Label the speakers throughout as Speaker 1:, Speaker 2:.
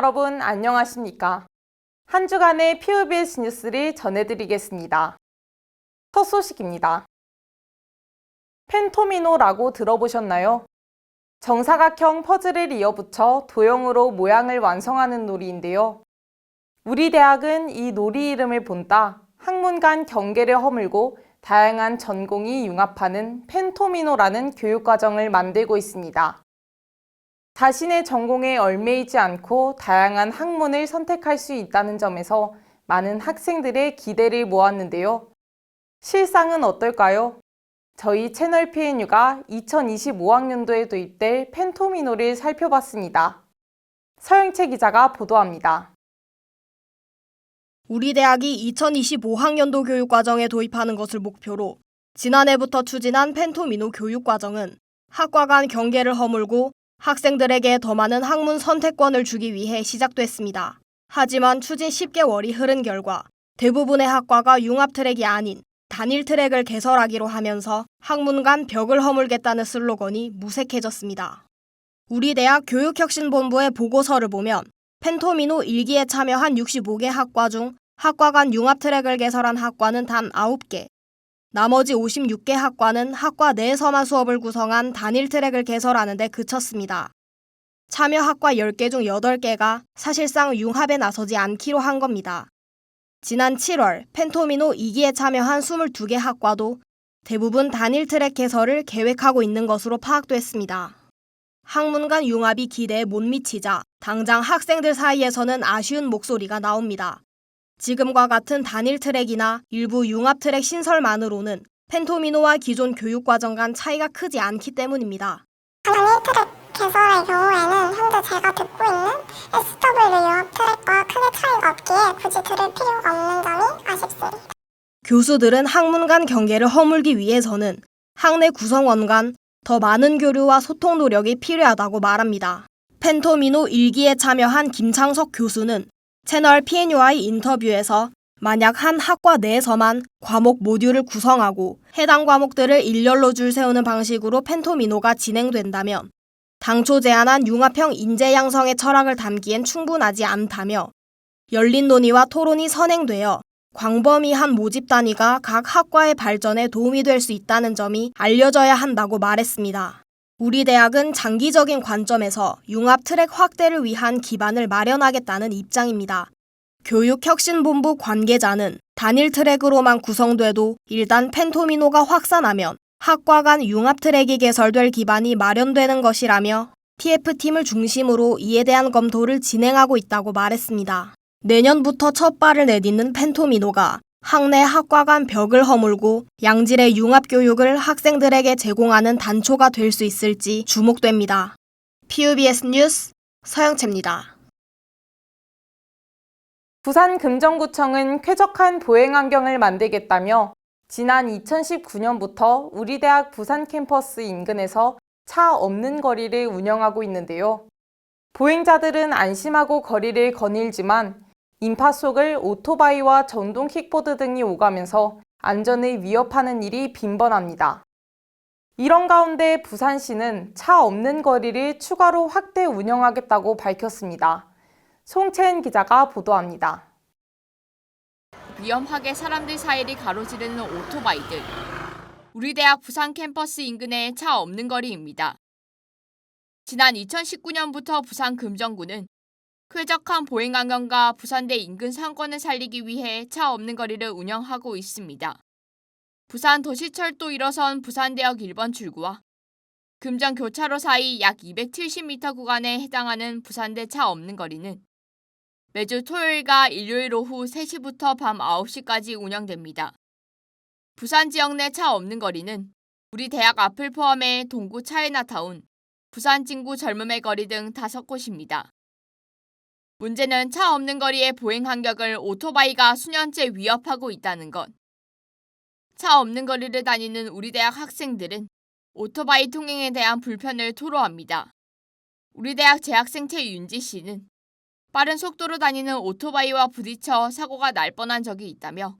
Speaker 1: 여러분 안녕하십니까? 한 주간의 POBS 뉴스를 전해드리겠습니다. 첫 소식입니다. 펜토미노라고 들어보셨나요? 정사각형 퍼즐을 이어붙여 도형으로 모양을 완성하는 놀이인데요. 우리 대학은 이 놀이 이름을 본따 학문 간 경계를 허물고 다양한 전공이 융합하는 펜토미노라는 교육과정을 만들고 있습니다. 자신의 전공에 얽매이지 않고 다양한 학문을 선택할 수 있다는 점에서 많은 학생들의 기대를 모았는데요. 실상은 어떨까요? 저희 채널 PNU가 2025학년도에 도입될 펜토미노를 살펴봤습니다. 서영채 기자가 보도합니다.
Speaker 2: 우리 대학이 2025학년도 교육과정에 도입하는 것을 목표로 지난해부터 추진한 펜토미노 교육과정은 학과 간 경계를 허물고 학생들에게 더 많은 학문 선택권을 주기 위해 시작됐습니다. 하지만 추진 10개월이 흐른 결과 대부분의 학과가 융합 트랙이 아닌 단일 트랙을 개설하기로 하면서 학문 간 벽을 허물겠다는 슬로건이 무색해졌습니다. 우리 대학 교육혁신본부의 보고서를 보면 펜토미노 1기에 참여한 65개 학과 중 학과 간 융합 트랙을 개설한 학과는 단 9개, 나머지 56개 학과는 학과 내에서만 수업을 구성한 단일 트랙을 개설하는 데 그쳤습니다. 참여 학과 10개 중 8개가 사실상 융합에 나서지 않기로 한 겁니다. 지난 7월 펜토미노 2기에 참여한 22개 학과도 대부분 단일 트랙 개설을 계획하고 있는 것으로 파악됐습니다. 학문 간 융합이 기대에 못 미치자 당장 학생들 사이에서는 아쉬운 목소리가 나옵니다. 지금과 같은 단일 트랙이나 일부 융합 트랙 신설만으로는 펜토미노와 기존 교육과정 간 차이가 크지 않기 때문입니다.
Speaker 3: 단일 트랙 개설의 경우에는 현재 제가 듣고 있는 SW 융합 트랙과 크게 차이가 없기에 굳이 들을 필요가 없는 점이 아쉽습니다.
Speaker 2: 교수들은 학문 간 경계를 허물기 위해서는 학내 구성원 간 더 많은 교류와 소통 노력이 필요하다고 말합니다. 펜토미노 1기에 참여한 김창석 교수는 채널 PNU와의 인터뷰에서 만약 한 학과 내에서만 과목 모듈을 구성하고 해당 과목들을 일렬로 줄 세우는 방식으로 펜토미노가 진행된다면 당초 제안한 융합형 인재 양성의 철학을 담기엔 충분하지 않다며 열린 논의와 토론이 선행되어 광범위한 모집 단위가 각 학과의 발전에 도움이 될 수 있다는 점이 알려져야 한다고 말했습니다. 우리 대학은 장기적인 관점에서 융합 트랙 확대를 위한 기반을 마련하겠다는 입장입니다. 교육혁신본부 관계자는 단일 트랙으로만 구성돼도 일단 펜토미노가 확산하면 학과 간 융합 트랙이 개설될 기반이 마련되는 것이라며 TF팀을 중심으로 이에 대한 검토를 진행하고 있다고 말했습니다. 내년부터 첫 발을 내딛는 펜토미노가 학내 학과 간 벽을 허물고 양질의 융합 교육을 학생들에게 제공하는 단초가 될 수 있을지 주목됩니다. POBS 뉴스 서영채입니다.
Speaker 1: 부산 금정구청은 쾌적한 보행 환경을 만들겠다며 지난 2019년부터 우리 대학 부산 캠퍼스 인근에서 차 없는 거리를 운영하고 있는데요. 보행자들은 안심하고 거리를 거닐지만 인파 속을 오토바이와 전동 킥보드 등이 오가면서 안전을 위협하는 일이 빈번합니다. 이런 가운데 부산시는 차 없는 거리를 추가로 확대 운영하겠다고 밝혔습니다. 송채은 기자가 보도합니다.
Speaker 4: 위험하게 사람들 사이를 가로지르는 오토바이들. 우리 대학 부산 캠퍼스 인근의 차 없는 거리입니다. 지난 2019년부터 부산 금정구는 쾌적한 보행 환경과 부산대 인근 상권을 살리기 위해 차 없는 거리를 운영하고 있습니다. 부산 도시철도 1호선 부산대역 1번 출구와 금정 교차로 사이 약 270m 구간에 해당하는 부산대 차 없는 거리는 매주 토요일과 일요일 오후 3시부터 밤 9시까지 운영됩니다. 부산 지역 내 차 없는 거리는 우리 대학 앞을 포함해 동구 차이나타운, 부산 진구 젊음의 거리 등 5곳입니다. 문제는 차 없는 거리의 보행 간격을 오토바이가 수년째 위협하고 있다는 것. 차 없는 거리를 다니는 우리 대학 학생들은 오토바이 통행에 대한 불편을 토로합니다. 우리 대학 재학생 최윤지 씨는 빠른 속도로 다니는 오토바이와 부딪혀 사고가 날 뻔한 적이 있다며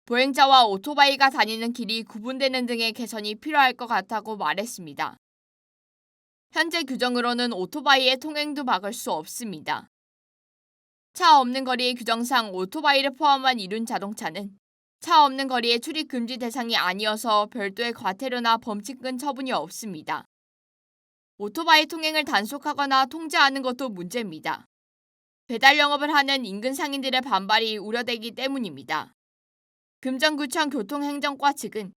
Speaker 4: 보행자와 오토바이가 다니는 길이 구분되는 등의 개선이 필요할 것 같다고 말했습니다. 현재 규정으로는 오토바이의 통행도 막을 수 없습니다. 차 없는 거리 규정상 오토바이를 포함한 이륜 자동차는 차 없는 거리의 출입 금지 대상이 아니어서 별도의 과태료나 범칙금 처분이 없습니다. 오토바이 통행을 단속하거나 통제하는 것도 문제입니다. 배달 영업을 하는 인근 상인들의 반발이 우려되기 때문입니다. 금정구청 교통행정과 측은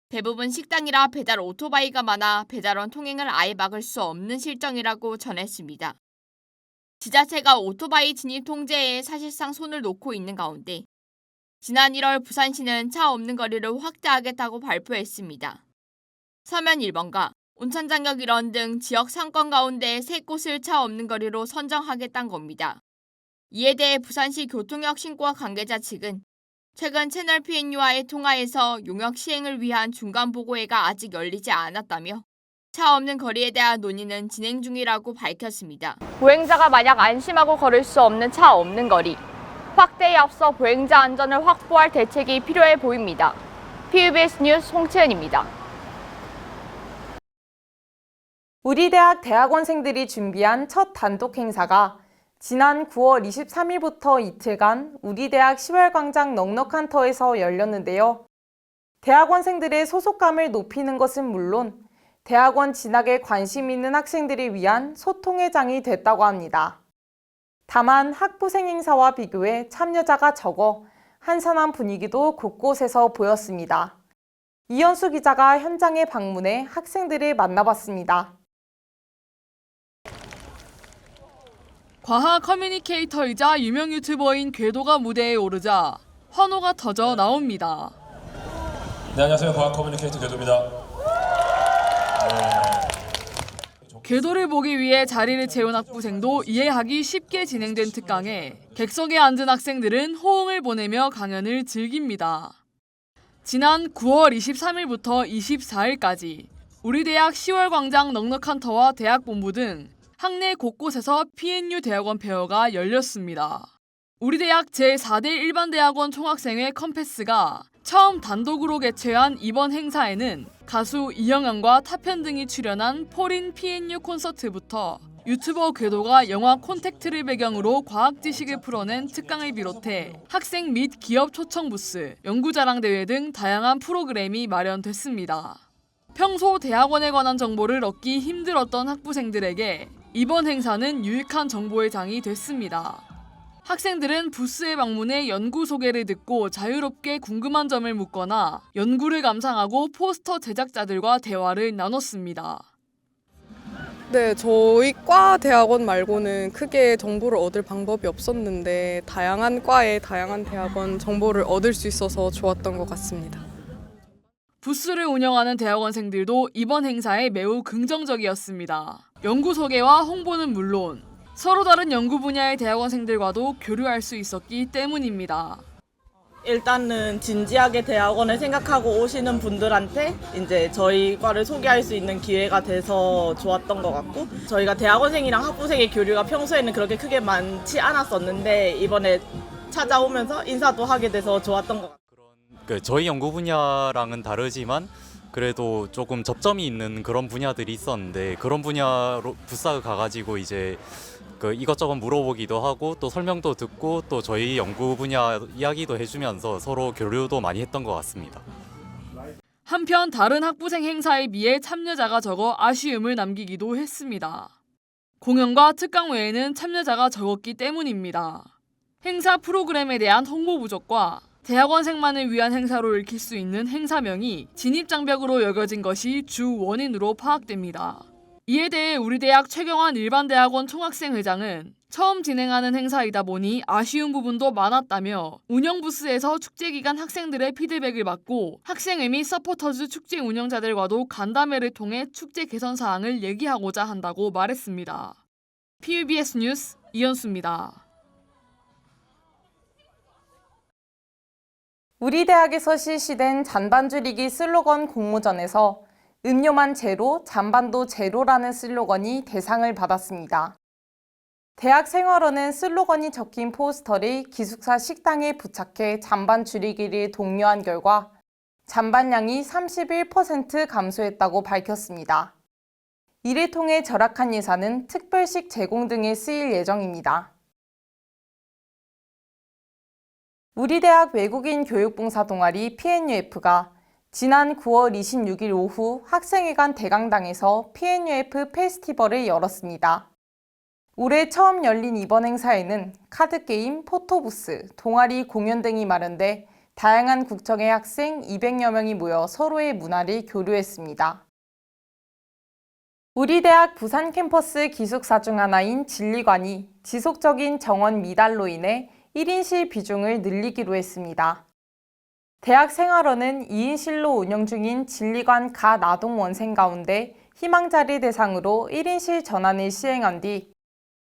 Speaker 4: 대부분 식당이라 배달 오토바이가 많아 배달원 통행을 아예 막을 수 없는 실정이라고 전했습니다. 지자체가 오토바이 진입 통제에 사실상 손을 놓고 있는 가운데 지난 1월 부산시는 차 없는 거리를 확대하겠다고 발표했습니다. 서면 1번가, 온천장역 일원 등 지역 상권 가운데 3곳을 차 없는 거리로 선정하겠다는 겁니다. 이에 대해 부산시 교통혁신과 관계자 측은 최근 채널 PNU와의 통화에서 용역 시행을 위한 중간 보고회가 아직 열리지 않았다며 차 없는 거리에 대한 논의는 진행 중이라고 밝혔습니다. 보행자가 만약 안심하고 걸을 수 없는 차 없는 거리, 확대에 앞서 보행자 안전을 확보할 대책이 필요해 보입니다. PBS 뉴스 송채은입니다.
Speaker 1: 우리 대학 대학원생들이 준비한 첫 단독 행사가 지난 9월 23일부터 이틀간 우리 대학 10월 광장 넉넉한 터에서 열렸는데요. 대학원생들의 소속감을 높이는 것은 물론 대학원 진학에 관심 있는 학생들을 위한 소통의 장이 됐다고 합니다. 다만 학부생 행사와 비교해 참여자가 적어 한산한 분위기도 곳곳에서 보였습니다. 이현수 기자가 현장에 방문해 학생들을 만나봤습니다.
Speaker 5: 과학 커뮤니케이터이자 유명 유튜버인 궤도가 무대에 오르자 환호가 터져 나옵니다.
Speaker 6: 네, 안녕하세요. 과학 커뮤니케이터 궤도입니다.
Speaker 5: 궤도를 보기 위해 자리를 채운 학부생도 이해하기 쉽게 진행된 특강에 객석에 앉은 학생들은 호응을 보내며 강연을 즐깁니다. 지난 9월 23일부터 24일까지 우리 대학 10월 광장 넉넉한 터와 대학 본부 등 학내 곳곳에서 PNU 대학원 페어가 열렸습니다. 우리 대학 제4대 일반대학원 총학생회 컴패스가 처음 단독으로 개최한 이번 행사에는 가수 이영현과 타편 등이 출연한 포린 PNU 콘서트부터 유튜버 궤도가 영화 콘택트를 배경으로 과학 지식을 풀어낸 특강을 비롯해 학생 및 기업 초청 부스, 연구자랑 대회 등 다양한 프로그램이 마련됐습니다. 평소 대학원에 관한 정보를 얻기 힘들었던 학부생들에게 이번 행사는 유익한 정보의 장이 됐습니다. 학생들은 부스에 방문해 연구 소개를 듣고 자유롭게 궁금한 점을 묻거나 연구를 감상하고 포스터 제작자들과 대화를 나눴습니다.
Speaker 7: 네, 저희 과 대학원 말고는 크게 정보를 얻을 방법이 없었는데 다양한 과의 다양한 대학원 정보를 얻을 수 있어서 좋았던 것 같습니다.
Speaker 5: 부스를 운영하는 대학원생들도 이번 행사에 매우 긍정적이었습니다. 연구 소개와 홍보는 물론 서로 다른 연구 분야의 대학원생들과도 교류할 수 있었기 때문입니다.
Speaker 8: 일단은 진지하게 대학원을 생각하고 오시는 분들한테 이제 저희 과를 소개할 수 있는 기회가 돼서 좋았던 것 같고, 저희가 대학원생이랑 학부생의 교류가 평소에는 그렇게 크게 많지 않았었는데 이번에 찾아오면서 인사도 하게 돼서 좋았던 것 같아요.
Speaker 9: 저희 연구 분야랑은 다르지만 그래도 조금 접점이 있는 그런 분야들이 있었는데, 그런 분야로 부스에 가가지고 이제 이것저것 물어보기도 하고 또 설명도 듣고 또 저희 연구 분야 이야기도 해주면서 서로 교류도 많이 했던 것 같습니다.
Speaker 5: 한편 다른 학부생 행사에 비해 참여자가 적어 아쉬움을 남기기도 했습니다. 공연과 특강 외에는 참여자가 적었기 때문입니다. 행사 프로그램에 대한 홍보 부족과 대학원생만을 위한 행사로 읽힐 수 있는 행사명이 진입장벽으로 여겨진 것이 주 원인으로 파악됩니다. 이에 대해 우리 대학 최경환 일반대학원 총학생회장은 처음 진행하는 행사이다 보니 아쉬운 부분도 많았다며 운영 부스에서 축제 기간 학생들의 피드백을 받고 학생회 및 서포터즈 축제 운영자들과도 간담회를 통해 축제 개선 사항을 얘기하고자 한다고 말했습니다. PBS 뉴스 이현수입니다.
Speaker 1: 우리 대학에서 실시된 잔반 줄이기 슬로건 공모전에서 음료만 제로, 잔반도 제로라는 슬로건이 대상을 받았습니다. 대학 생활원은 슬로건이 적힌 포스터를 기숙사 식당에 부착해 잔반 줄이기를 독려한 결과 잔반량이 31% 감소했다고 밝혔습니다. 이를 통해 절약한 예산은 특별식 제공 등에 쓰일 예정입니다. 우리 대학 외국인 교육봉사 동아리 PNUF가 지난 9월 26일 오후 학생회관 대강당에서 PNUF 페스티벌을 열었습니다. 올해 처음 열린 이번 행사에는 카드게임, 포토부스, 동아리 공연 등이 마련돼 다양한 국적의 학생 200여 명이 모여 서로의 문화를 교류했습니다. 우리 대학 부산 캠퍼스 기숙사 중 하나인 진리관이 지속적인 정원 미달로 인해 1인실 비중을 늘리기로 했습니다. 대학생활원은 2인실로 운영 중인 진리관 가나동 원생 가운데 희망자를 대상으로 1인실 전환을 시행한 뒤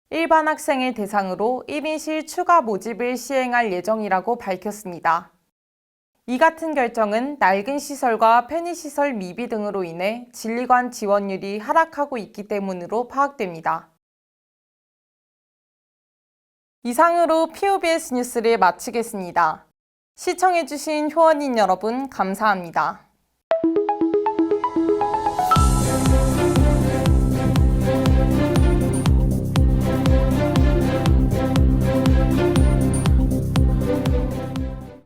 Speaker 1: 일반 학생을 대상으로 1인실 추가 모집을 시행할 예정이라고 밝혔습니다. 이 같은 결정은 낡은 시설과 편의시설 미비 등으로 인해 진리관 지원율이 하락하고 있기 때문으로 파악됩니다. 이상으로 POBS 뉴스를 마치겠습니다. 시청해주신 효원인 여러분 감사합니다.